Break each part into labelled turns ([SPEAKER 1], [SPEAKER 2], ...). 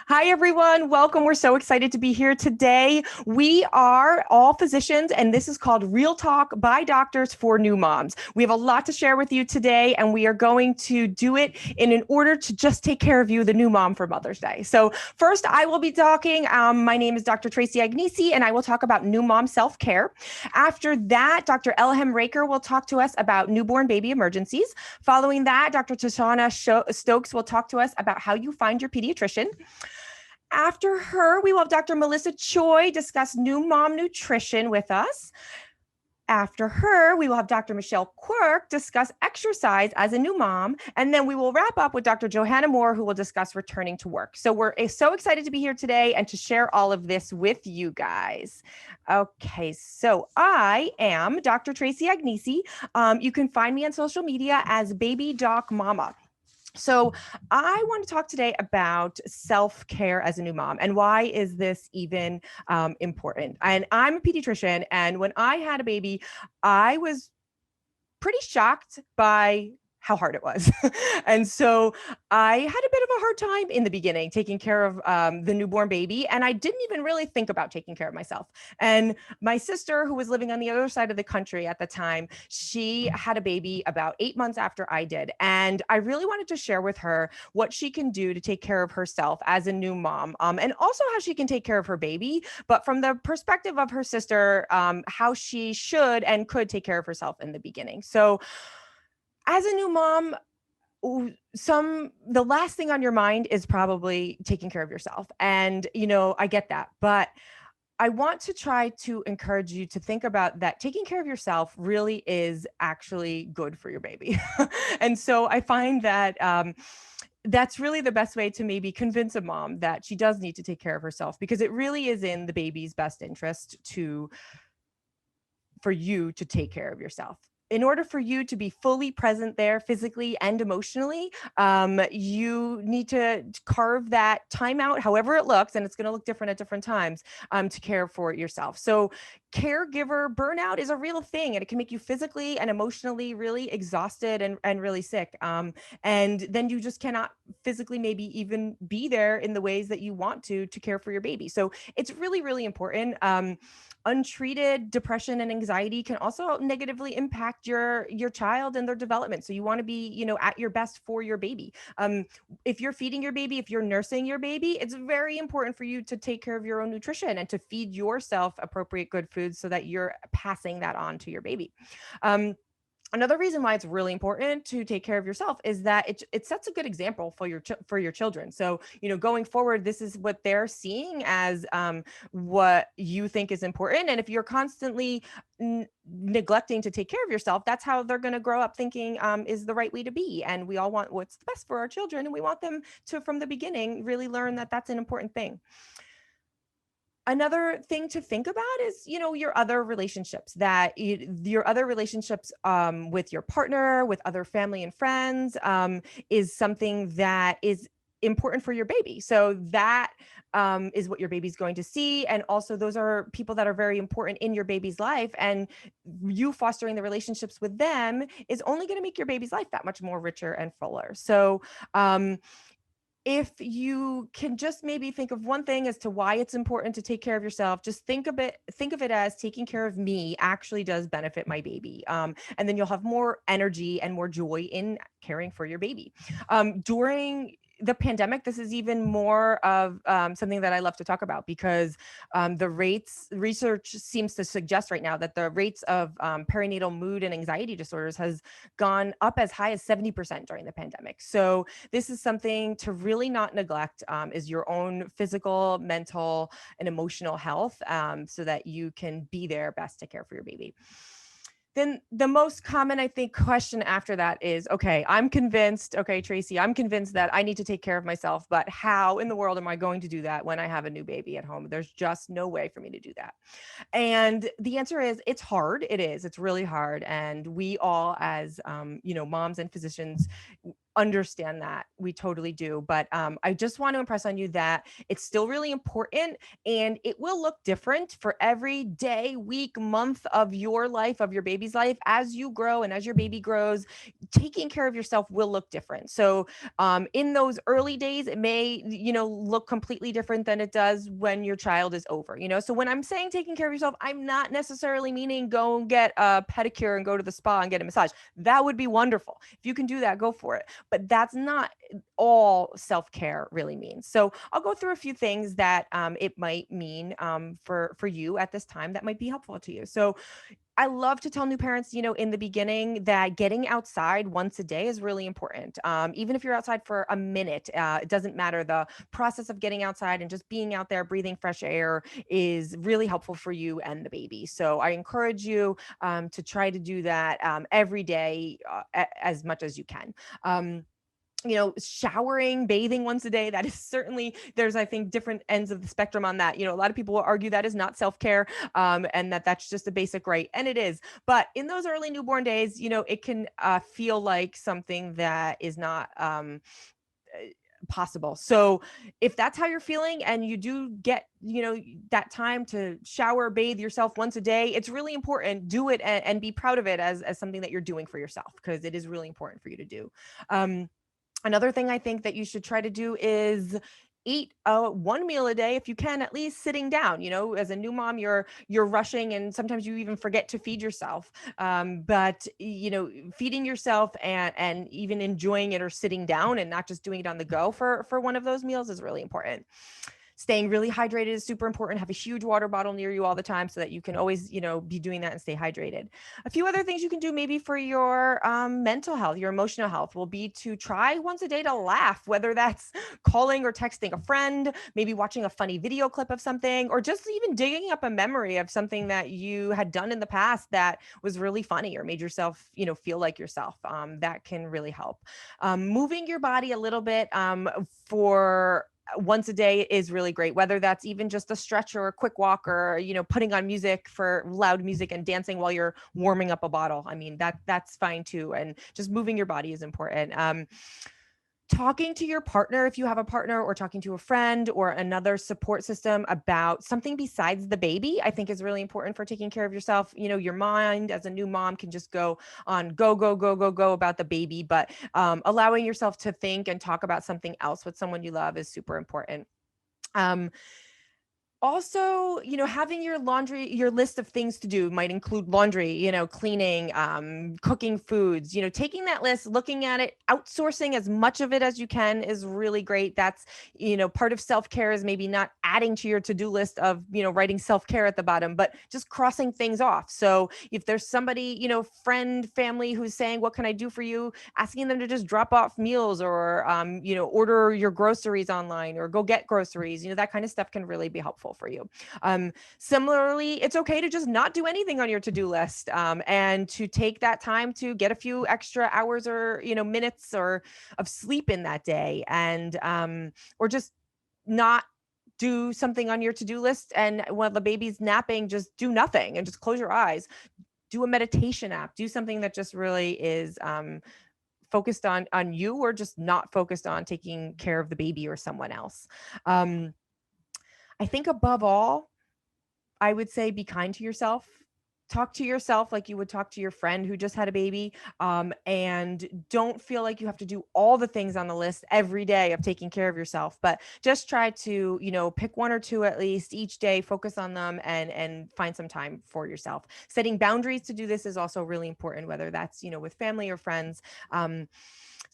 [SPEAKER 1] Hi, everyone. Welcome. We're so excited to be here today. We are all physicians, and this is called Real Talk by Doctors for New Moms. We have a lot to share with you today, and we are going to do it in an order to just take care of you, the new mom, for Mother's Day. So first, I will be talking. My name is Dr. Tracy Agnesi, and I will talk about new mom self-care. After that, Dr. Elham Raker will talk to us about newborn baby emergencies. Following that, Dr. Tashana Stokes will talk to us about how you find your pediatrician. After her, we will have Dr. Melissa Choi discuss new mom nutrition with us. After her, we will have Dr. Michelle Quirk discuss exercise as a new mom. And then we will wrap up with Dr. Johanna Moore, who will discuss returning to work. So we're so excited to be here today and to share all of this with you guys. Okay, so I am Dr. Tracy Agnesi. You can find me on social media as Baby Doc Mama. So I want to talk today about self-care as a new mom and why is this even important? And I'm a pediatrician, and when I had a baby, I was pretty shocked by how hard it was. And so I had a bit of a hard time in the beginning taking care of the newborn baby, and I didn't even really think about taking care of myself. And my sister, who was living on the other side of the country at the time, she had a baby about 8 months after I did. And I really wanted to share with her what she can do to take care of herself as a new mom, and also how she can take care of her baby, but from the perspective of her sister, how she should and could take care of herself in the beginning. So as a new mom, the last thing on your mind is probably taking care of yourself. And, I get that, but I want to try to encourage you to think about that taking care of yourself really is actually good for your baby. And so I find that, that's really the best way to maybe convince a mom that she does need to take care of herself, because it really is in the baby's best interest for you to take care of yourself. In order for you to be fully present there physically and emotionally, you need to carve that time out, however it looks, and it's going to look different at different times, to care for yourself. So caregiver burnout is a real thing, and it can make you physically and emotionally really exhausted and really sick. And then you just cannot physically maybe even be there in the ways that you want to care for your baby. So it's really, really important. Untreated depression and anxiety can also negatively impact your child and their development. So you want to be, at your best for your baby. If you're feeding your baby, if you're nursing your baby, it's very important for you to take care of your own nutrition and to feed yourself appropriate good foods so that you're passing that on to your baby. Another reason why it's really important to take care of yourself is that it sets a good example for your children. So, going forward, this is what they're seeing as what you think is important. And if you're constantly neglecting to take care of yourself, that's how they're going to grow up thinking is the right way to be. And we all want what's best for our children, and we want them to, from the beginning, really learn that that's an important thing. Another thing to think about is, your other relationships with your partner, with other family and friends, is something that is important for your baby. So that is what your baby's going to see. And also those are people that are very important in your baby's life, and you fostering the relationships with them is only going to make your baby's life that much more richer and fuller. So, if you can just maybe think of one thing as to why it's important to take care of yourself, just think of it as taking care of me actually does benefit my baby. And then you'll have more energy and more joy in caring for your baby. During the pandemic, this is even more of something that I love to talk about, because research seems to suggest right now that the rates of perinatal mood and anxiety disorders has gone up as high as 70% during the pandemic. So this is something to really not neglect, is your own physical, mental, and emotional health, so that you can be there best to care for your baby. Then the most common, I think, question after that is, okay, Tracy, I'm convinced that I need to take care of myself, but how in the world am I going to do that when I have a new baby at home? There's just no way for me to do that. And the answer is, it's hard. It's really hard. And we all, as, moms and physicians, understand that. We totally do. But I just want to impress on you that it's still really important, and it will look different for every day, week, month of your life, of your baby's life. As you grow and as your baby grows, taking care of yourself will look different. So in those early days, it may, look completely different than it does when your child is over, So when I'm saying taking care of yourself, I'm not necessarily meaning go and get a pedicure and go to the spa and get a massage. That would be wonderful. If you can do that, go for it. But that's not all self-care really means. So I'll go through a few things that it might mean for you at this time that might be helpful to you. So I love to tell new parents, in the beginning that getting outside once a day is really important. Even if you're outside for a minute, it doesn't matter. The process of getting outside and just being out there, breathing fresh air is really helpful for you and the baby. So I encourage you to try to do that every day as much as you can. Showering, bathing once a day, that is certainly, there's, I think, different ends of the spectrum on that. A lot of people will argue that is not self-care, and that's just a basic right. And it is. But in those early newborn days, it can feel like something that is not possible. So if that's how you're feeling and you do get, that time to shower, bathe yourself once a day, it's really important. Do it and be proud of it as something that you're doing for yourself, because it is really important for you to do. Another thing I think that you should try to do is eat one meal a day if you can, at least sitting down. As a new mom, you're rushing, and sometimes you even forget to feed yourself. But feeding yourself and even enjoying it or sitting down and not just doing it on the go for one of those meals is really important. Staying really hydrated is super important. Have a huge water bottle near you all the time so that you can always, be doing that and stay hydrated. A few other things you can do maybe for your mental health, your emotional health, will be to try once a day to laugh, whether that's calling or texting a friend, maybe watching a funny video clip of something, or just even digging up a memory of something that you had done in the past that was really funny or made yourself, feel like yourself. That can really help. Moving your body a little bit for once a day is really great, whether that's even just a stretch or a quick walk, or putting on music, for loud music, and dancing while you're warming up a bottle. I mean, that's fine too. And just moving your body is important. Talking to your partner, if you have a partner, or talking to a friend or another support system about something besides the baby, I think is really important for taking care of yourself. Your mind as a new mom can just go on go about the baby, but allowing yourself to think and talk about something else with someone you love is super important. Also, having your list of things to do might include laundry, cleaning, cooking foods, taking that list, looking at it, outsourcing as much of it as you can is really great. That's, part of self-care is maybe not adding to your to-do list of, writing self-care at the bottom, but just crossing things off. So if there's somebody, friend, family who's saying, what can I do for you? Asking them to just drop off meals, or, order your groceries online, or go get groceries, that kind of stuff can really be helpful for you. Similarly, it's okay to just not do anything on your to-do list, and to take that time to get a few extra hours or minutes or of sleep in that day, and or just not do something on your to-do list, and while the baby's napping, just do nothing and just close your eyes. Do a meditation app. Do something that just really is focused on you, or just not focused on taking care of the baby or someone else. I think above all, I would say be kind to yourself. Talk to yourself like you would talk to your friend who just had a baby, and don't feel like you have to do all the things on the list every day of taking care of yourself, but just try to, pick one or two at least each day, focus on them, and find some time for yourself. Setting boundaries to do this is also really important, whether that's, with family or friends.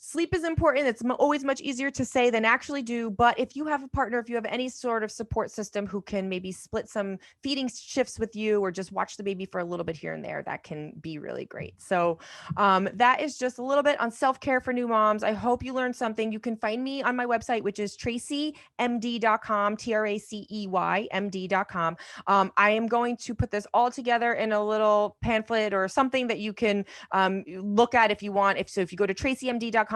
[SPEAKER 1] Sleep is important. It's always much easier to say than actually do. But if you have a partner, if you have any sort of support system who can maybe split some feeding shifts with you, or just watch the baby for a little bit here and there, that can be really great. So that is just a little bit on self-care for new moms. I hope you learned something. You can find me on my website, which is tracymd.com, TRACEYMD.com. I am going to put this all together in a little pamphlet or something that you can look at if you want. If you go to tracymd.com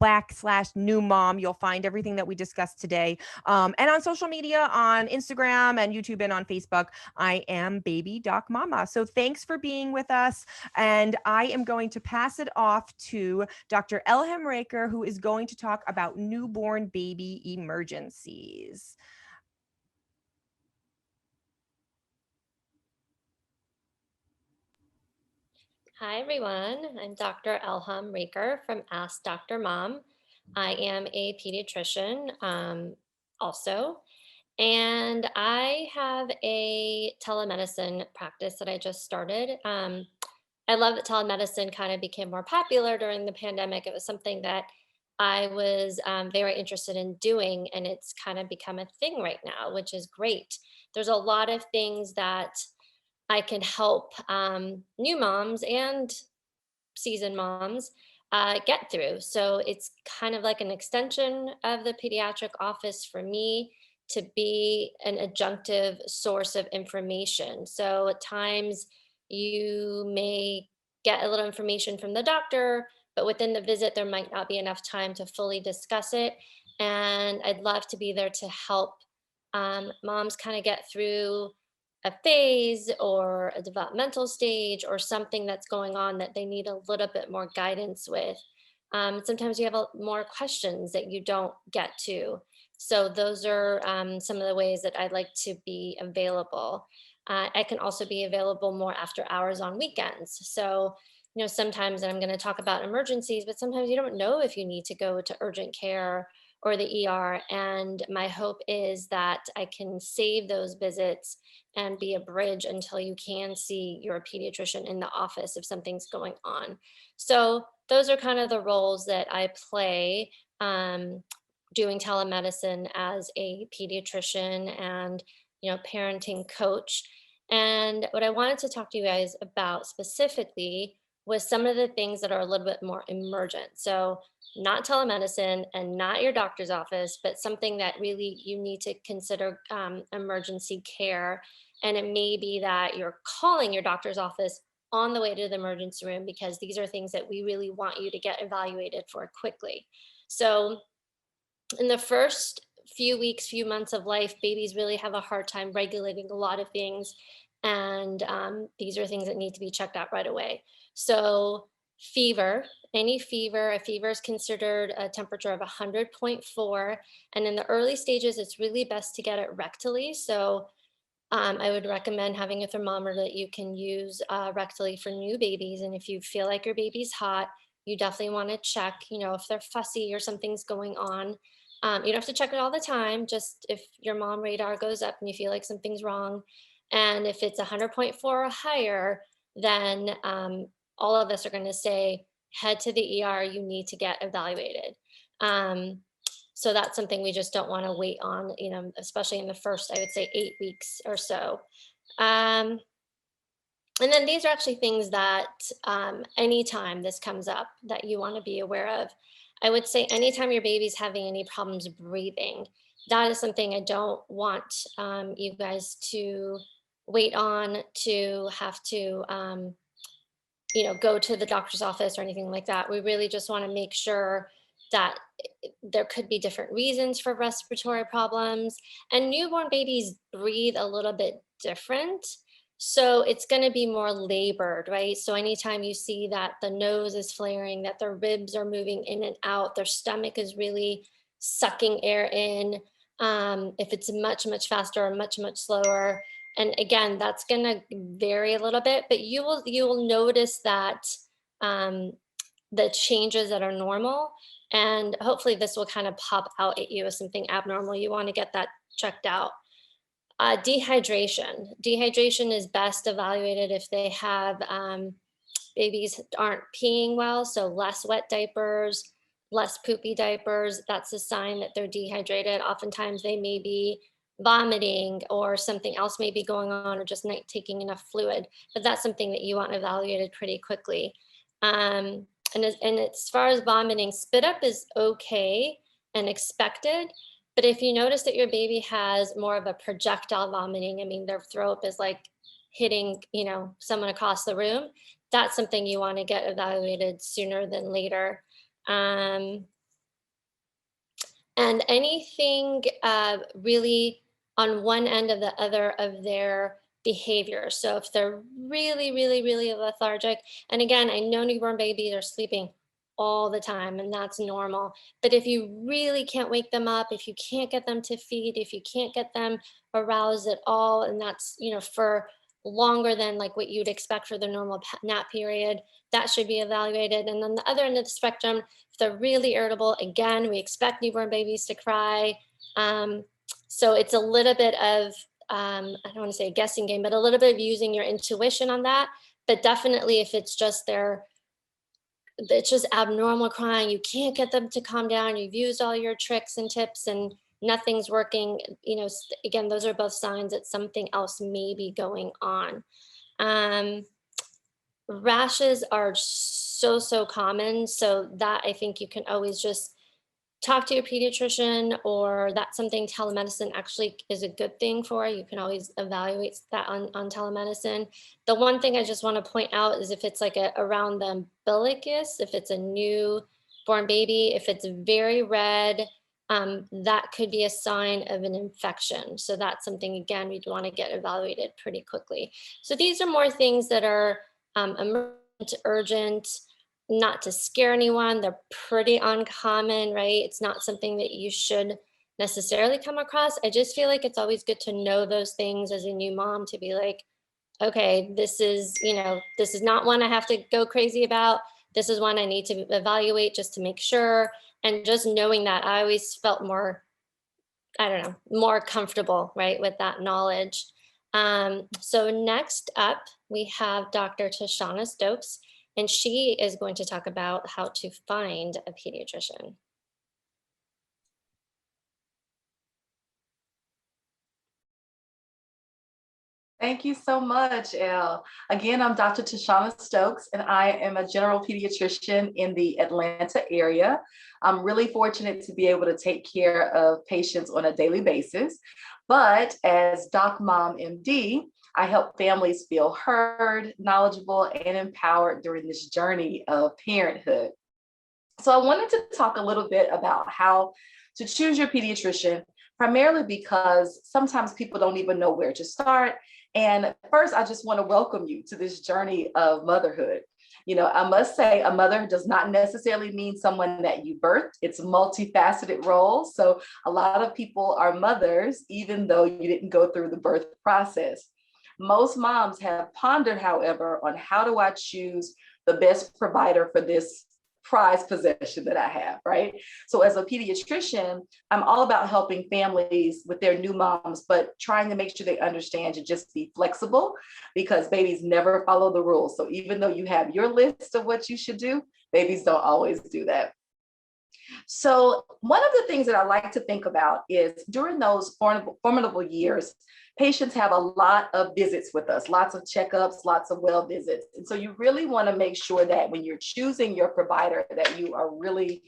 [SPEAKER 1] /new mom. You'll find everything that we discussed today. And on social media, on Instagram and YouTube and on Facebook, I am Baby Doc Mama. So thanks for being with us. And I am going to pass it off to Dr. Elham Raker, who is going to talk about newborn baby emergencies.
[SPEAKER 2] Hi, everyone. I'm Dr. Elham Raker from Ask Dr. Mom. I am a pediatrician also, and I have a telemedicine practice that I just started. I love that telemedicine kind of became more popular during the pandemic. It was something that I was very interested in doing, and it's kind of become a thing right now, which is great. There's a lot of things that I can help new moms and seasoned moms get through. So it's kind of like an extension of the pediatric office for me to be an adjunctive source of information. So at times you may get a little information from the doctor, but within the visit, there might not be enough time to fully discuss it. And I'd love to be there to help moms kind of get through a phase or a developmental stage or something that's going on that they need a little bit more guidance with. Sometimes you have more questions that you don't get to. So those are some of the ways that I'd like to be available. I can also be available more after hours on weekends. So, sometimes, and I'm going to talk about emergencies, but sometimes you don't know if you need to go to urgent care or the ER. And my hope is that I can save those visits and be a bridge until you can see your pediatrician in the office if something's going on. So those are kind of the roles that I play doing telemedicine as a pediatrician and parenting coach. And what I wanted to talk to you guys about specifically was some of the things that are a little bit more emergent. So not telemedicine and not your doctor's office, but something that really you need to consider emergency care. And it may be that you're calling your doctor's office on the way to the emergency room because these are things that we really want you to get evaluated for quickly. So, in the first few weeks, few months of life, babies really have a hard time regulating a lot of things. And these are things that need to be checked out right away. So, fever, any fever, a fever is considered a temperature of 100.4. And in the early stages, it's really best to get it rectally. So, I would recommend having a thermometer that you can use rectally for new babies. And if you feel like your baby's hot, you definitely want to check, if they're fussy or something's going on. You don't have to check it all the time, just if your mom radar goes up and you feel like something's wrong. And if it's 100.4 or higher, then all of us are going to say, head to the ER, you need to get evaluated. Um, so that's something we just don't want to wait on, especially in the first, I would say, 8 weeks or so. Um, and then these are actually things that anytime this comes up that you want to be aware of. I would say anytime your baby's having any problems breathing, that is something I don't want you guys to wait on to have to go to the doctor's office or anything like that. We really just want to make sure that there could be different reasons for respiratory problems, and newborn babies breathe a little bit different. So it's going to be more labored, right? So anytime you see that the nose is flaring, that their ribs are moving in and out, their stomach is really sucking air in. If it's much, much faster or much, much slower, and again, that's going to vary a little bit, but you will notice that um, the changes that are normal, and hopefully this will kind of pop out at you as something abnormal. You want to get that checked out. Dehydration is best evaluated if they have babies aren't peeing well, so less wet diapers, less poopy diapers. That's a sign that they're dehydrated. Oftentimes they may be vomiting or something else may be going on, or just not taking enough fluid, but that's something that you want evaluated pretty quickly. And as far as vomiting, spit up is okay and expected. But if you notice that your baby has more of a projectile vomiting, I mean, their throw up is like hitting, someone across the room, that's something you want to get evaluated sooner than later. Um, And anything really on one end of the other of their behavior. So if they're really, really, really lethargic, and again, I know newborn babies are sleeping all the time, and that's normal. But if you really can't wake them up, if you can't get them to feed, if you can't get them aroused at all, and that's, for longer than like what you'd expect for the normal nap period, that should be evaluated. And then the other end of the spectrum, if they're really irritable, again, we expect newborn babies to cry. Um, so it's a little bit of, I don't want to say a guessing game, but a little bit of using your intuition on that. But definitely, if it's just abnormal crying, you can't get them to calm down, you've used all your tricks and tips and nothing's working, again, those are both signs that something else may be going on. Um, Rashes are so common, so that I think you can always just talk to your pediatrician, or that's something telemedicine actually is a good thing for. You can always evaluate that on telemedicine. The one thing I just want to point out is if it's like around the umbilicus, if it's a newborn baby, if it's very red, that could be a sign of an infection. So that's something, again, we'd want to get evaluated pretty quickly. So these are more things that are emergent, urgent, not to scare anyone. They're pretty uncommon, right? It's not something that you should necessarily come across. I just feel like it's always good to know those things as a new mom, to be like, okay, this is not one I have to go crazy about. This is one I need to evaluate just to make sure. And just knowing that, I always felt more, I don't know, more comfortable, right, with that knowledge. So next up, we have Dr. Tashana Stokes, and she is going to talk about how to find a pediatrician.
[SPEAKER 3] Thank you so much, Elle. Again, I'm Dr. Tashana Stokes, and I am a general pediatrician in the Atlanta area. I'm really fortunate to be able to take care of patients on a daily basis. But as Doc Mom MD, I help families feel heard, knowledgeable, and empowered during this journey of parenthood. So I wanted to talk a little bit about how to choose your pediatrician, primarily because sometimes people don't even know where to start. And first, I just want to welcome you to this journey of motherhood. I must say a mother does not necessarily mean someone that you birthed. It's a multifaceted role. So a lot of people are mothers, even though you didn't go through the birth process. Most moms have pondered, however, on how do I choose the best provider for this prized possession that I have, right? So as a pediatrician, I'm all about helping families with their new moms, but trying to make sure they understand to just be flexible, because babies never follow the rules. So even though you have your list of what you should do, babies don't always do that. So one of the things that I like to think about is during those formidable years, patients have a lot of visits with us, lots of checkups, lots of well visits. And so you really want to make sure that when you're choosing your provider, that you are really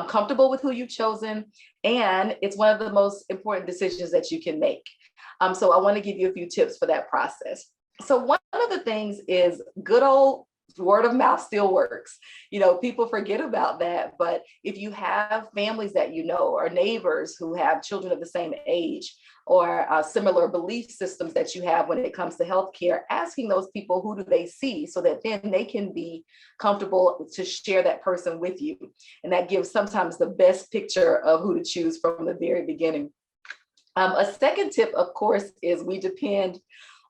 [SPEAKER 3] comfortable with who you've chosen. And it's one of the most important decisions that you can make. So I want to give you a few tips for that process. So one of the things is good old word of mouth still works. People forget about that. But if you have families that or neighbors who have children of the same age, or similar belief systems that you have when it comes to healthcare, asking those people who do they see, so that then they can be comfortable to share that person with you. And that gives sometimes the best picture of who to choose from the very beginning. A second tip, of course, is we depend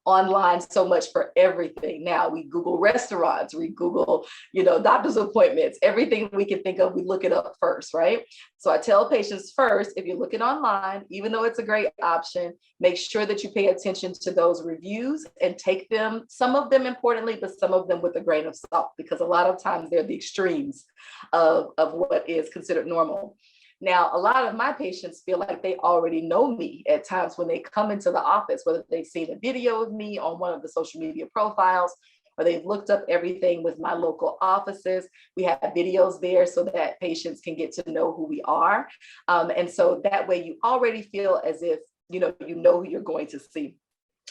[SPEAKER 3] online so much for everything. Now we Google restaurants, we Google, doctor's appointments, everything we can think of, we look it up first, right? So I tell patients first, if you're looking online, even though it's a great option, make sure that you pay attention to those reviews and take them, some of them importantly, but some of them with a grain of salt, because a lot of times they're the extremes of what is considered normal. Now, a lot of my patients feel like they already know me at times when they come into the office, whether they've seen a video of me on one of the social media profiles, or they've looked up everything with my local offices. We have videos there so that patients can get to know who we are. And so that way you already feel as if you know who you're going to see.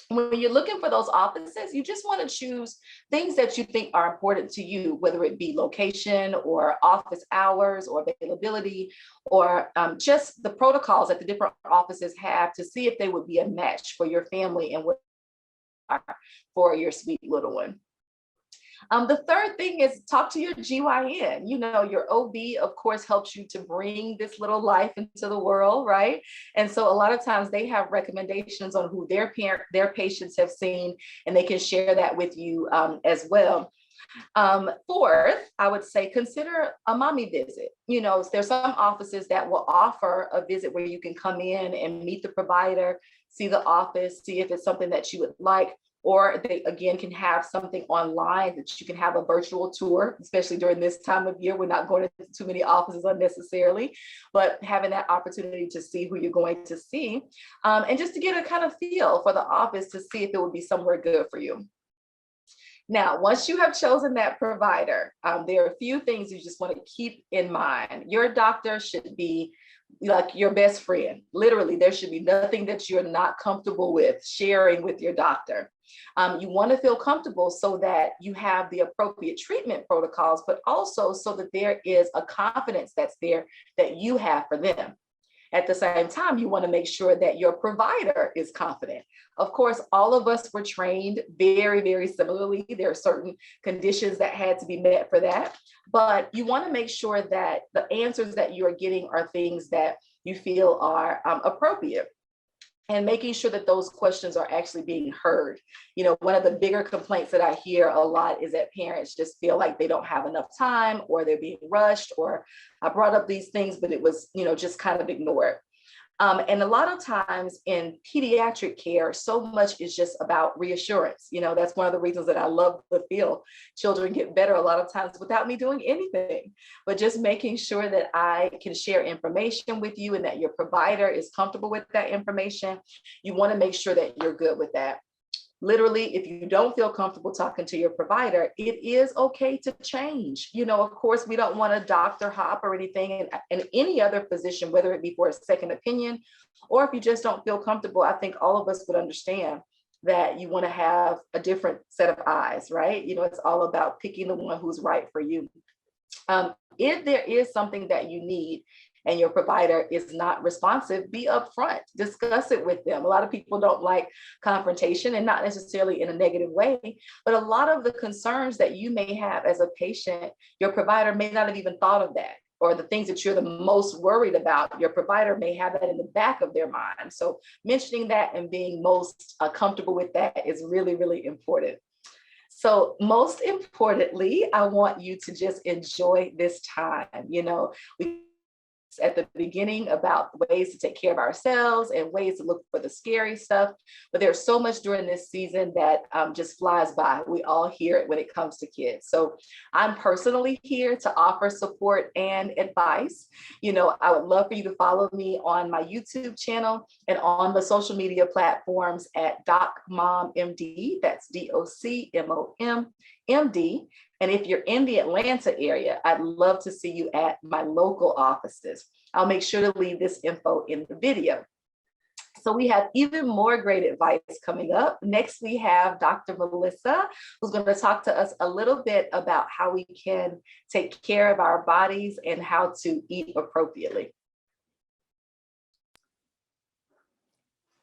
[SPEAKER 3] When you're looking for those offices, you just want to choose things that you think are important to you, whether it be location or office hours or availability, or just the protocols that the different offices have to see if they would be a match for your family and what for your sweet little one. The third thing is talk to your GYN. You know, your OB, of course, helps you to bring this little life into the world, right? And so a lot of times they have recommendations on who their patients have seen, and they can share that with you as well. Fourth, I would say consider a mommy visit. You know, there's some offices that will offer a visit where you can come in and meet the provider, see the office, see if it's something that you would like. Or they again can have something online that you can have a virtual tour, especially during this time of year. We're not going to too many offices unnecessarily, but having that opportunity to see who you're going to see, and just to get a kind of feel for the office to see if it would be somewhere good for you. Now, once you have chosen that provider, there are a few things you just want to keep in mind. Your doctor should be like your best friend. Literally, there should be nothing that you're not comfortable with sharing with your doctor. You want to feel comfortable so that you have the appropriate treatment protocols, but also so that there is a confidence that's there that you have for them. At the same time, you want to make sure that your provider is confident. Of course, all of us were trained very, very similarly. There are certain conditions that had to be met for that, but you want to make sure that the answers that you are getting are things that you feel are appropriate. And making sure that those questions are actually being heard. You know, one of the bigger complaints that I hear a lot is that parents just feel like they don't have enough time, or they're being rushed, or I brought up these things, but it was, you know, just kind of ignored. And a lot of times in pediatric care, so much is just about reassurance. You know, that's one of the reasons that I love the field. Children get better a lot of times without me doing anything, but just making sure that I can share information with you and that your provider is comfortable with that information. You want to make sure that you're good with that. Literally, if you don't feel comfortable talking to your provider, it is okay to change. You know, of course, we don't want to doctor hop or anything. And any other physician, whether it be for a second opinion, or if you just don't feel comfortable, I think all of us would understand that you want to have a different set of eyes, right? You know, it's all about picking the one who's right for you. If there is something that you need and your provider is not responsive, be upfront, discuss it with them. A lot of people don't like confrontation, and not necessarily in a negative way, but a lot of the concerns that you may have as a patient, your provider may not have even thought of that. Or the things that you're the most worried about, your provider may have that in the back of their mind. So mentioning that and being most comfortable with that is really, really important. So most importantly, I want you to just enjoy this time. You know, we at the beginning about ways to take care of ourselves and ways to look for the scary stuff. But there's so much during this season that just flies by. We all hear it when it comes to kids. So I'm personally here to offer support and advice. You know, I would love for you to follow me on my YouTube channel and on the social media platforms at DocMomMD. That's DocMomMD. And if you're in the Atlanta area, I'd love to see you at my local offices. I'll make sure to leave this info in the video. So we have even more great advice coming up. Next, we have Dr. Melissa, who's going to talk to us a little bit about how we can take care of our bodies and how to eat appropriately.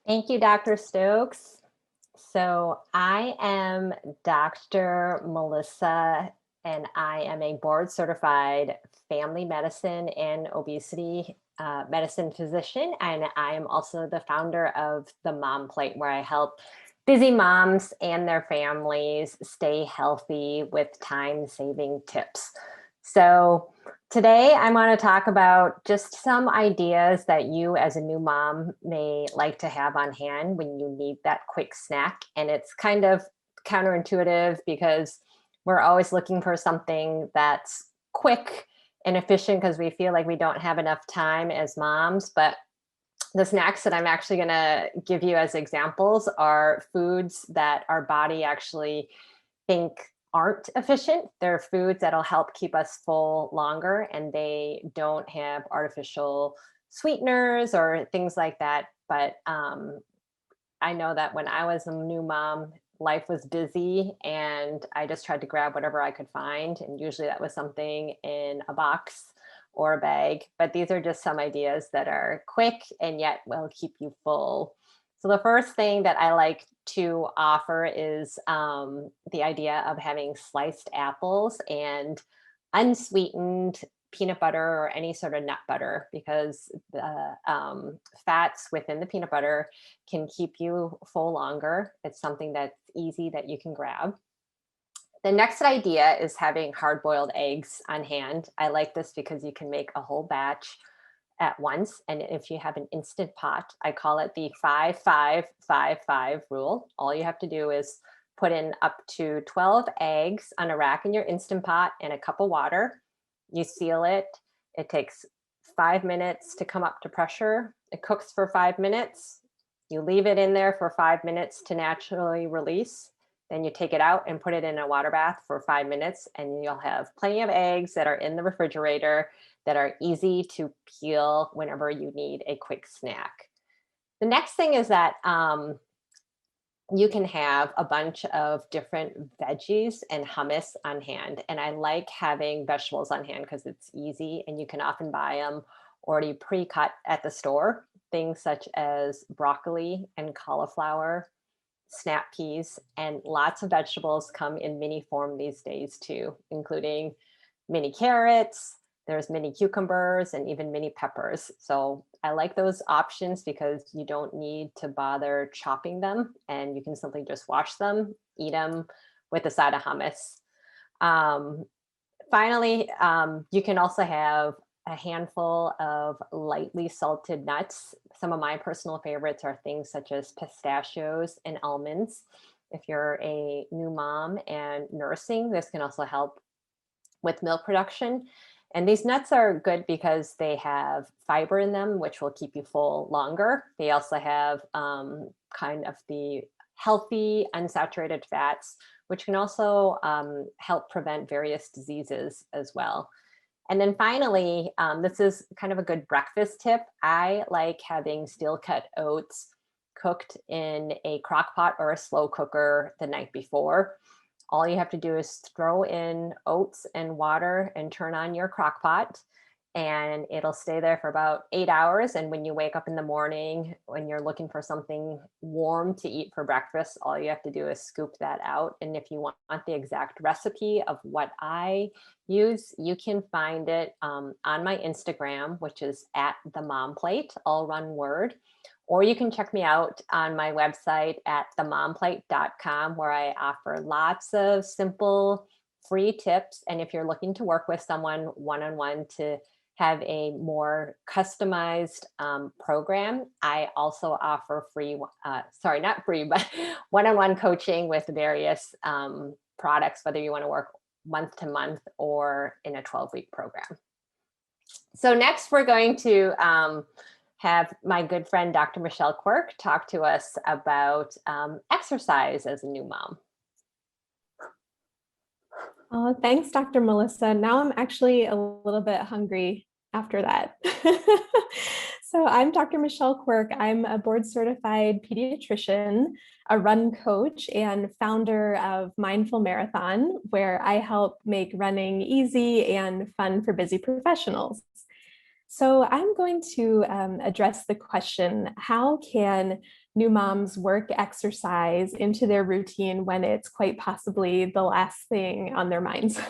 [SPEAKER 4] Thank you, Dr. Stokes. So I am Dr. Melissa, and I am a board certified family medicine and obesity medicine physician. And I am also the founder of the Mom Plate, where I help busy moms and their families stay healthy with time-saving tips. So today I want to talk about just some ideas that you as a new mom may like to have on hand when you need that quick snack. And it's kind of counterintuitive because we're always looking for something that's quick and efficient because we feel like we don't have enough time as moms. But the snacks that I'm actually going to give you as examples are foods that our body actually think aren't efficient. They're foods that'll help keep us full longer, and they don't have artificial sweeteners or things like that. But I know that when I was a new mom, life was busy and I just tried to grab whatever I could find. And usually that was something in a box or a bag. But these are just some ideas that are quick and yet will keep you full. So the first thing that I like to offer is the idea of having sliced apples and unsweetened peanut butter or any sort of nut butter, because the fats within the peanut butter can keep you full longer. It's something that's easy that you can grab. The next idea is having hard boiled eggs on hand. I like this because you can make a whole batch at once. And if you have an instant pot, I call it the 5-5-5-5 rule. All you have to do is put in up to 12 eggs on a rack in your instant pot and a cup of water. You seal it. It takes 5 minutes to come up to pressure. It cooks for 5 minutes. You leave it in there for 5 minutes to naturally release. Then you take it out and put it in a water bath for 5 minutes, and you'll have plenty of eggs that are in the refrigerator that are easy to peel whenever you need a quick snack. The next thing is that you can have a bunch of different veggies and hummus on hand. And I like having vegetables on hand because it's easy and you can often buy them already pre-cut at the store. Things such as broccoli and cauliflower, snap peas, and lots of vegetables come in mini form these days too, including mini carrots, there's mini cucumbers, and even mini peppers. So I like those options because you don't need to bother chopping them and you can simply just wash them, eat them with a side of hummus. Finally, you can also have a handful of lightly salted nuts. Some of my personal favorites are things such as pistachios and almonds. If you're a new mom and nursing, this can also help with milk production. And these nuts are good because they have fiber in them, which will keep you full longer. They also have kind of the healthy unsaturated fats, which can also help prevent various diseases as well. And then finally, this is kind of a good breakfast tip. I like having steel cut oats cooked in a crock pot or a slow cooker the night before. All you have to do is throw in oats and water and turn on your crock pot, and it'll stay there for about 8 hours. And when you wake up in the morning, when you're looking for something warm to eat for breakfast, all you have to do is scoop that out. And if you want the exact recipe of what I use, you can find it on my Instagram, which is @themomplate, all one word. Or you can check me out on my website at themomplate.com, where I offer lots of simple free tips. And if you're looking to work with someone one-on-one to have a more customized program, I also offer not free, but one-on-one coaching with various products, whether you want to work month to month or in a 12-week program. So next we're going to have my good friend, Dr. Michelle Quirk, talk to us about exercise as a new mom.
[SPEAKER 5] Oh, thanks, Dr. Melissa. Now I'm actually a little bit hungry after that. So I'm Dr. Michelle Quirk. I'm a board certified pediatrician, a run coach, and founder of Mindful Marathon, where I help make running easy and fun for busy professionals. So I'm going to address the question, how can new moms work exercise into their routine when it's quite possibly the last thing on their minds?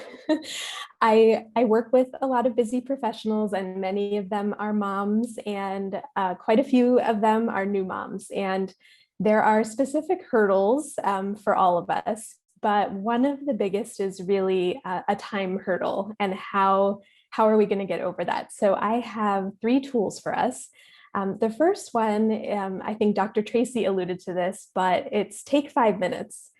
[SPEAKER 5] I work with a lot of busy professionals, and many of them are moms, and quite a few of them are new moms. And there are specific hurdles for all of us, but one of the biggest is really a time hurdle, and how are we going to get over that? So I have 3 tools for us. The first one, I think Dr. Tracy alluded to this, but it's take 5 minutes,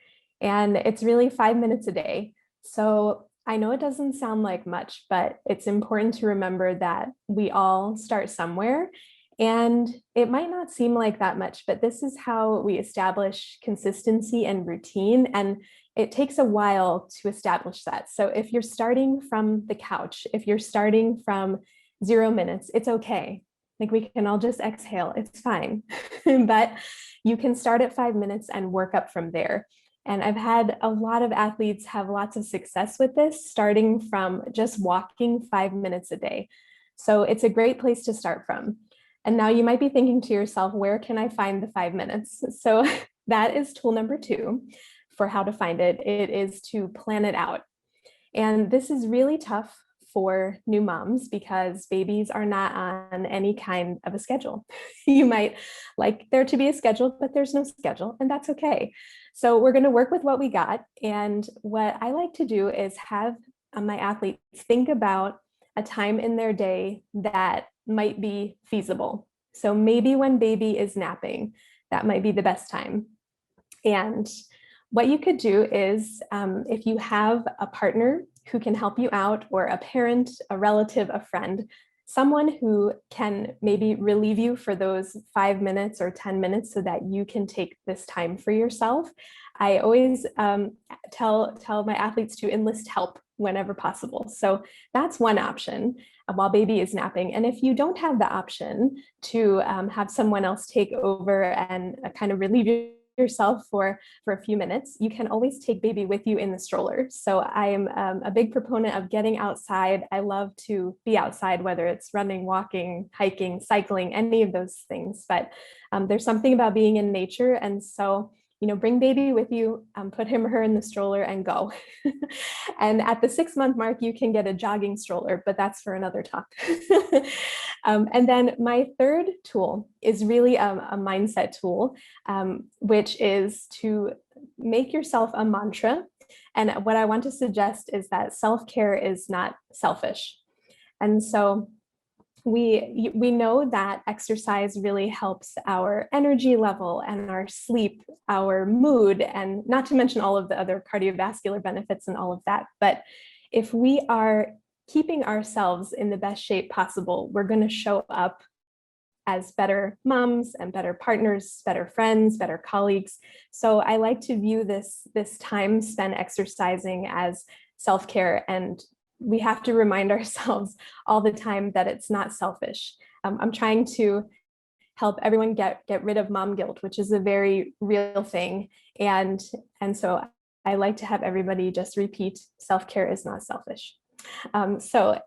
[SPEAKER 5] and it's really 5 minutes a day. So I know it doesn't sound like much, but it's important to remember that we all start somewhere, and it might not seem like that much, but this is how we establish consistency and routine. And it takes a while to establish that. So if you're starting from the couch, if you're starting from 0 minutes, it's okay. Like, we can all just exhale, it's fine. But you can start at 5 minutes and work up from there. And I've had a lot of athletes have lots of success with this, starting from just walking 5 minutes a day. So it's a great place to start from. And now you might be thinking to yourself, where can I find the 5 minutes? So that is tool number 2 for how to find it. It is to plan it out. And this is really tough for new moms because babies are not on any kind of a schedule. You might like there to be a schedule, but there's no schedule, and that's okay. So we're going to work with what we got. And what I like to do is have my athletes think about a time in their day that might be feasible. So maybe when baby is napping, that might be the best time. And what you could do is if you have a partner who can help you out, or a parent, a relative, a friend, someone who can maybe relieve you for those 5 minutes or 10 minutes so that you can take this time for yourself. I always tell my athletes to enlist help whenever possible. So that's one option while baby is napping. And if you don't have the option to have someone else take over and kind of relieve yourself for a few minutes, you can always take baby with you in the stroller. So I am a big proponent of getting outside. I love to be outside, whether it's running, walking, hiking, cycling, any of those things. But there's something about being in nature. And so, bring baby with you, put him or her in the stroller and go. And at the 6-month mark, you can get a jogging stroller, but that's for another talk. And then my third tool is really a mindset tool, which is to make yourself a mantra. And what I want to suggest is that self-care is not selfish. And so we know that exercise really helps our energy level and our sleep, our mood, and not to mention all of the other cardiovascular benefits and all of that. But if we are keeping ourselves in the best shape possible, we're going to show up as better moms and better partners, better friends, better colleagues. So I like to view this time spent exercising as self-care, and we have to remind ourselves all the time that it's not selfish. I'm trying to help everyone get rid of mom guilt, which is a very real thing. And so I like to have everybody just repeat, self-care is not selfish. So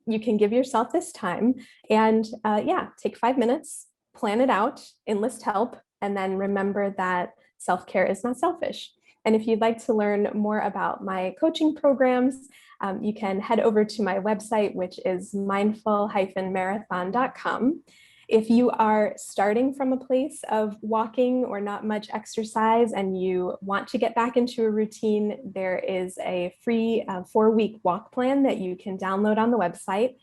[SPEAKER 5] you can give yourself this time and take 5 minutes, plan it out, enlist help, and then remember that self-care is not selfish. And if you'd like to learn more about my coaching programs, you can head over to my website, which is mindful-marathon.com. If you are starting from a place of walking or not much exercise and you want to get back into a routine, there is a free 4-week walk plan that you can download on the website.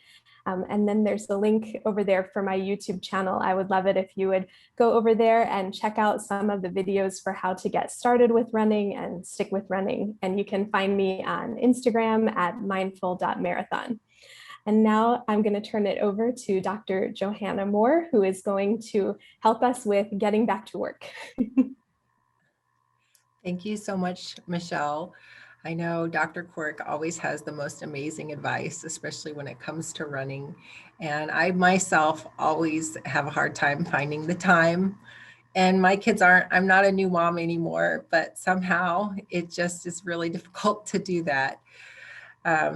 [SPEAKER 5] And then there's the link over there for my YouTube channel. I would love it if you would go over there and check out some of the videos for how to get started with running and stick with running. And you can find me on Instagram at mindful.marathon. And now I'm going to turn it over to Dr. Johanna Moore, who is going to help us with getting back to work.
[SPEAKER 6] Thank you so much, Michelle. I know Dr. Quirk always has the most amazing advice, especially when it comes to running. And I myself always have a hard time finding the time. And my kids I'm not a new mom anymore, but somehow it just is really difficult to do that.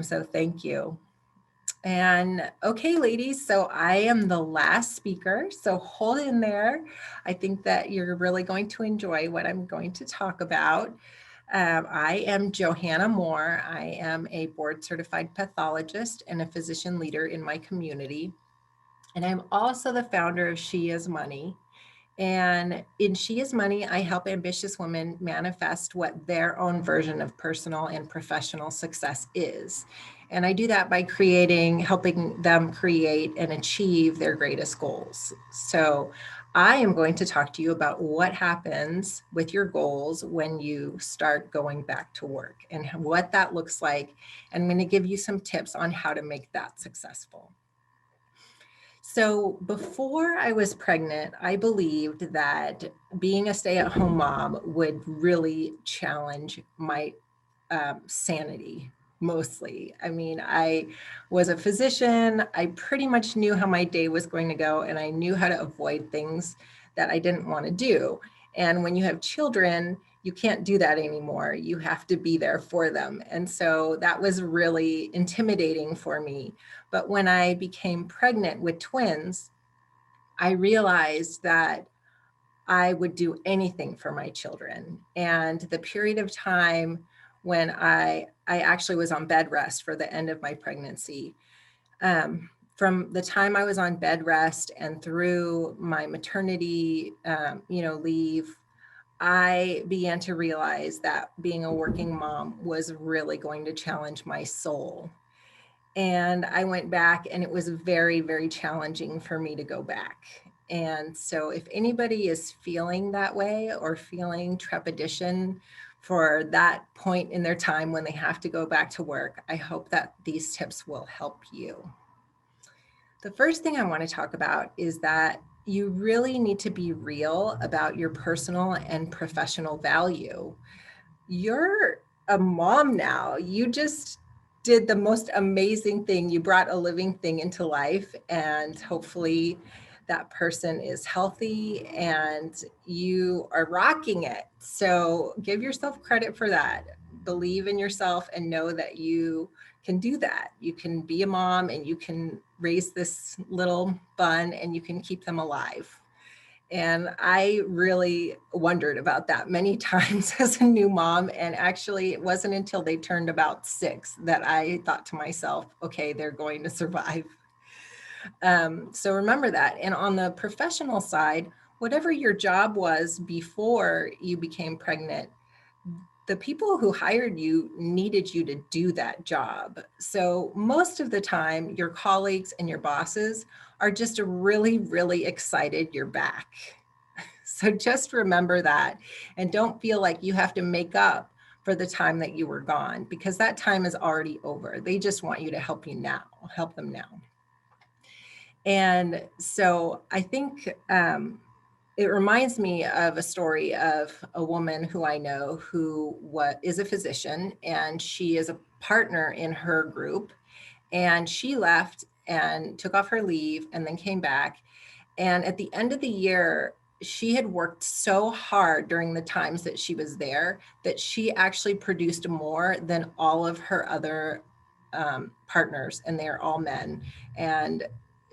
[SPEAKER 6] So thank you. And okay, ladies, so I am the last speaker, so hold in there. I think that you're really going to enjoy what I'm going to talk about. I am Johanna Moore. I am a board certified pathologist and a physician leader in my community. And I'm also the founder of She Is Money. And in She Is Money, I help ambitious women manifest what their own version of personal and professional success is. And I do that by helping them create and achieve their greatest goals. So I am going to talk to you about what happens with your goals when you start going back to work and what that looks like. I'm going to give you some tips on how to make that successful. So before I was pregnant, I believed that being a stay-at-home mom would really challenge my sanity, mostly. I mean, I was a physician. I pretty much knew how my day was going to go, and I knew how to avoid things that I didn't want to do. And when you have children, you can't do that anymore. You have to be there for them. And so that was really intimidating for me. But when I became pregnant with twins, I realized that I would do anything for my children. And the period of time when I actually was on bed rest for the end of my pregnancy, from the time I was on bed rest and through my maternity, leave, I began to realize that being a working mom was really going to challenge my soul. And I went back, and it was very, very challenging for me to go back. And so if anybody is feeling that way or feeling trepidation for that point in their time when they have to go back to work, I hope that these tips will help you. The first thing I want to talk about is that you really need to be real about your personal and professional value. You're a mom now. You just did the most amazing thing. You brought a living thing into life, and hopefully that person is healthy and you are rocking it. So give yourself credit for that. Believe in yourself and know that you can do that. You can be a mom and you can raise this little bun and you can keep them alive. And I really wondered about that many times as a new mom. And actually, it wasn't until they turned about 6 that I thought to myself, okay, they're going to survive. So remember that. And on the professional side, whatever your job was before you became pregnant, the people who hired you needed you to do that job. So most of the time, your colleagues and your bosses are just really, really excited you're back. So just remember that, and don't feel like you have to make up for the time that you were gone, because that time is already over. They just want you to help them now. And so I think it reminds me of a story of a woman who I know who is a physician, and she is a partner in her group. And she left and took off her leave and then came back. And at the end of the year, she had worked so hard during the times that she was there that she actually produced more than all of her other partners, and they're all men. And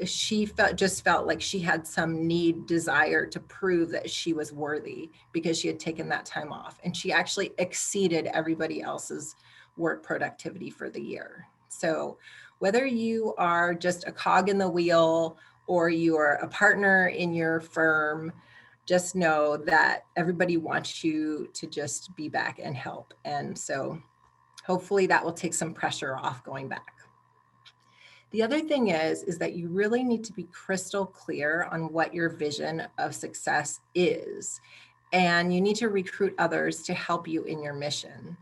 [SPEAKER 6] she felt like she had some desire to prove that she was worthy because she had taken that time off. And she actually exceeded everybody else's work productivity for the year. So whether you are just a cog in the wheel or you are a partner in your firm, just know that everybody wants you to just be back and help. And so hopefully that will take some pressure off going back. The other thing is that you really need to be crystal clear on what your vision of success is. And you need to recruit others to help you in your mission.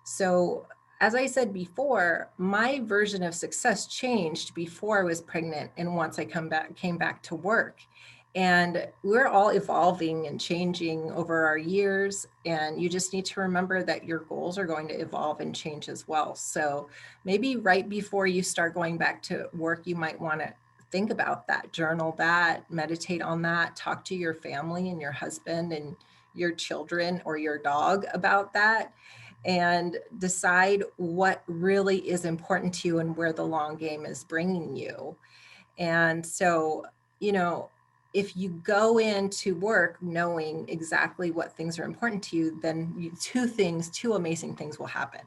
[SPEAKER 6] So as I said before, my version of success changed before I was pregnant and once I came back to work. And we're all evolving and changing over our years. And you just need to remember that your goals are going to evolve and change as well. So maybe right before you start going back to work, you might want to think about that, journal that, meditate on that, talk to your family and your husband and your children or your dog about that, and decide what really is important to you and where the long game is bringing you. And so, if you go into work knowing exactly what things are important to you, then two amazing things will happen.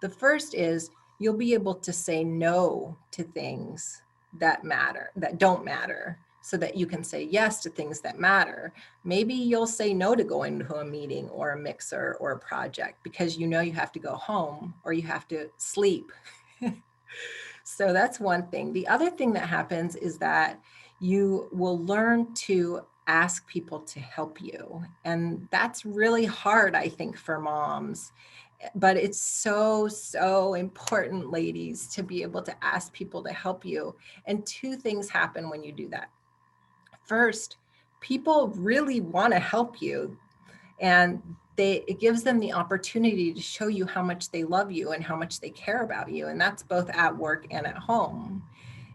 [SPEAKER 6] The first is you'll be able to say no to things that don't matter, so that you can say yes to things that matter. Maybe you'll say no to going to a meeting or a mixer or a project because you have to go home or you have to sleep. So that's one thing. The other thing that happens is that you will learn to ask people to help you. And that's really hard, I think, for moms. But it's so, so important, ladies, to be able to ask people to help you. And two things happen when you do that. First, people really want to help you, and it gives them the opportunity to show you how much they love you and how much they care about you. And that's both at work and at home.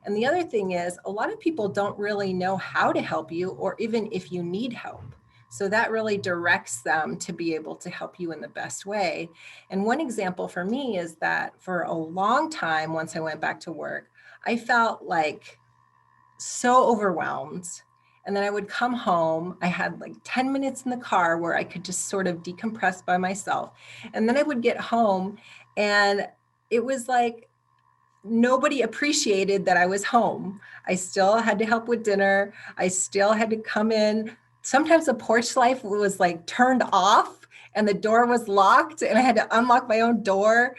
[SPEAKER 6] And the other thing is, a lot of people don't really know how to help you, or even if you need help. So that really directs them to be able to help you in the best way. And one example for me is that for a long time, once I went back to work, I felt like so overwhelmed. And then I would come home. I had like 10 minutes in the car where I could just sort of decompress by myself. And then I would get home, and it was like nobody appreciated that I was home. I still had to help with dinner. I still had to come in. Sometimes the porch light was like turned off and the door was locked, and I had to unlock my own door.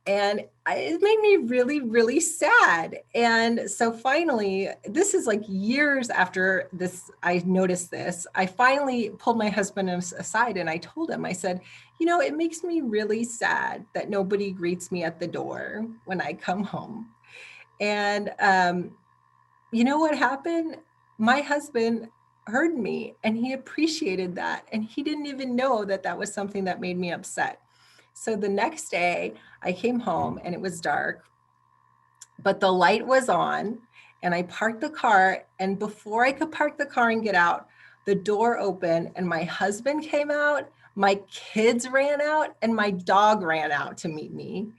[SPEAKER 6] And it made me really, really sad. And so finally, this is like years after this, I noticed this. I finally pulled my husband aside and I told him, I said, you know, it makes me really sad that nobody greets me at the door when I come home. And you know what happened? My husband heard me and he appreciated that. And he didn't even know that that was something that made me upset. So the next day I came home and it was dark, but the light was on, and I parked the car. And before I could park the car and get out, the door opened and my husband came out, my kids ran out, and my dog ran out to meet me.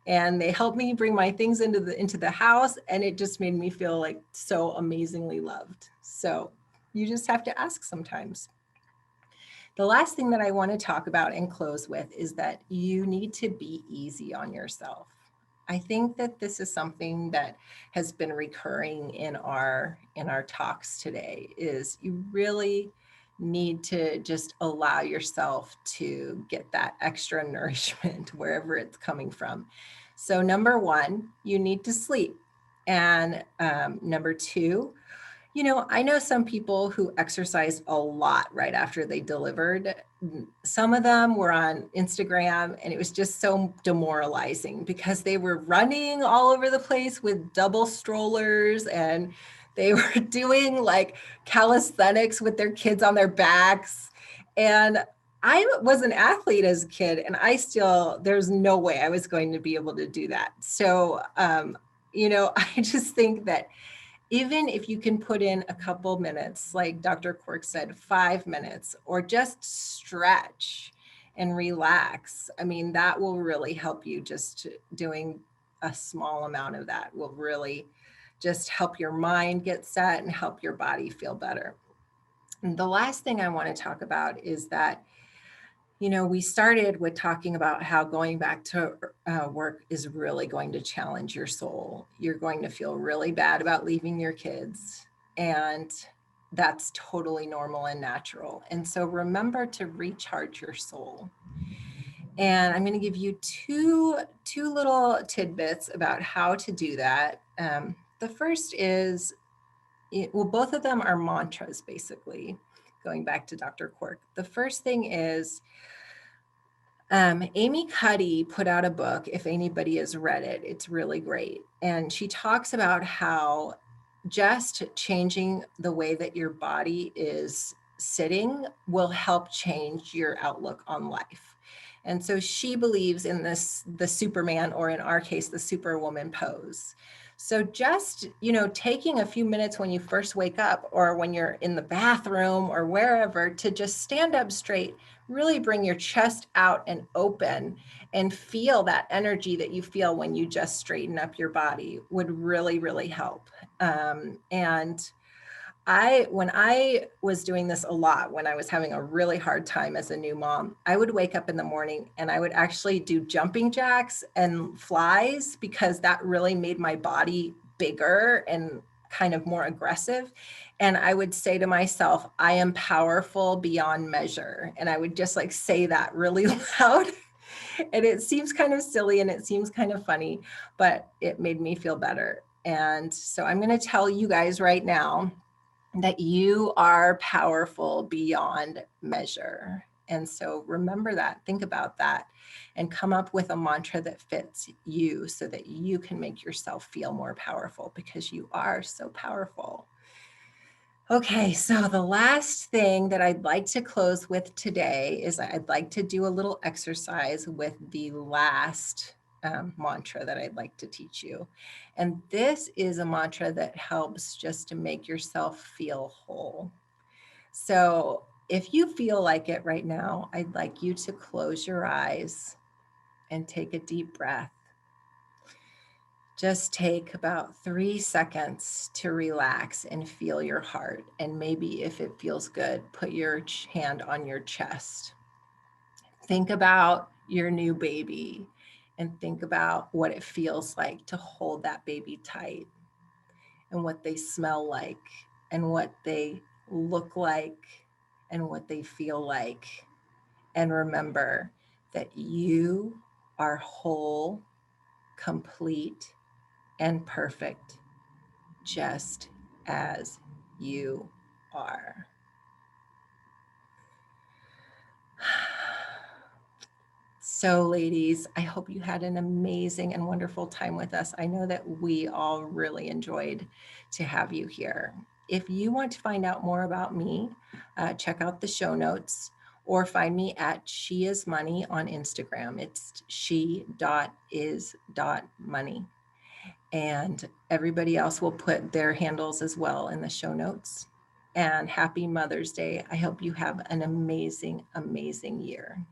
[SPEAKER 6] And they helped me bring my things into the house. And it just made me feel like so amazingly loved. So you just have to ask sometimes. The last thing that I want to talk about and close with is that you need to be easy on yourself. I think that this is something that has been recurring in our talks today, is you really need to just allow yourself to get that extra nourishment wherever it's coming from. So number one, you need to sleep. And number two, you know, I know some people who exercised a lot right after they delivered. Some of them were on Instagram, and it was just so demoralizing because they were running all over the place with double strollers, and they were doing like calisthenics with their kids on their backs. And I was an athlete as a kid, and there's no way I was going to be able to do that. So, you know, I just think that even if you can put in a couple minutes, like Dr. Quirk said, 5 minutes, or just stretch and relax, I mean, that will really help you. Just doing a small amount of that will really just help your mind get set and help your body feel better. And the last thing I want to talk about is that, you know, we started with talking about how going back to work is really going to challenge your soul. You're going to feel really bad about leaving your kids, and that's totally normal and natural. And so remember to recharge your soul. And I'm going to give you two little tidbits about how to do that. The first is, both of them are mantras, basically, going back to Dr. Quirk. The first thing is, Amy Cuddy put out a book, if anybody has read it, it's really great. And she talks about how just changing the way that your body is sitting will help change your outlook on life. And so she believes in the Superman, or in our case, the Superwoman pose. So just, you know, taking a few minutes when you first wake up, or when you're in the bathroom or wherever, to just stand up straight, really bring your chest out and open, and feel that energy that you feel when you just straighten up your body would really, really help. And when I was doing this a lot, when I was having a really hard time as a new mom, I would wake up in the morning and I would actually do jumping jacks and flies, because that really made my body bigger and kind of more aggressive. And I would say to myself, I am powerful beyond measure. And I would just like say that really loud. And it seems kind of silly and it seems kind of funny, but it made me feel better. And so I'm going to tell you guys right now that you are powerful beyond measure. And so remember that, think about that, and come up with a mantra that fits you so that you can make yourself feel more powerful, because you are so powerful. Okay, so the last thing that I'd like to close with today is I'd like to do a little exercise with the last mantra that I'd like to teach you. And this is a mantra that helps just to make yourself feel whole. So if you feel like it right now, I'd like you to close your eyes and take a deep breath. Just take about 3 seconds to relax and feel your heart. And maybe if it feels good, put your hand on your chest. Think about your new baby and think about what it feels like to hold that baby tight and what they smell like and what they look like and what they feel like. And remember that you are whole, complete, and perfect, just as you are. So ladies, I hope you had an amazing and wonderful time with us. I know that we all really enjoyed to have you here. If you want to find out more about me, check out the show notes or find me at sheismoney on Instagram. It's she.is.money. And everybody else will put their handles as well in the show notes. And happy Mother's Day. I hope you have an amazing, amazing year.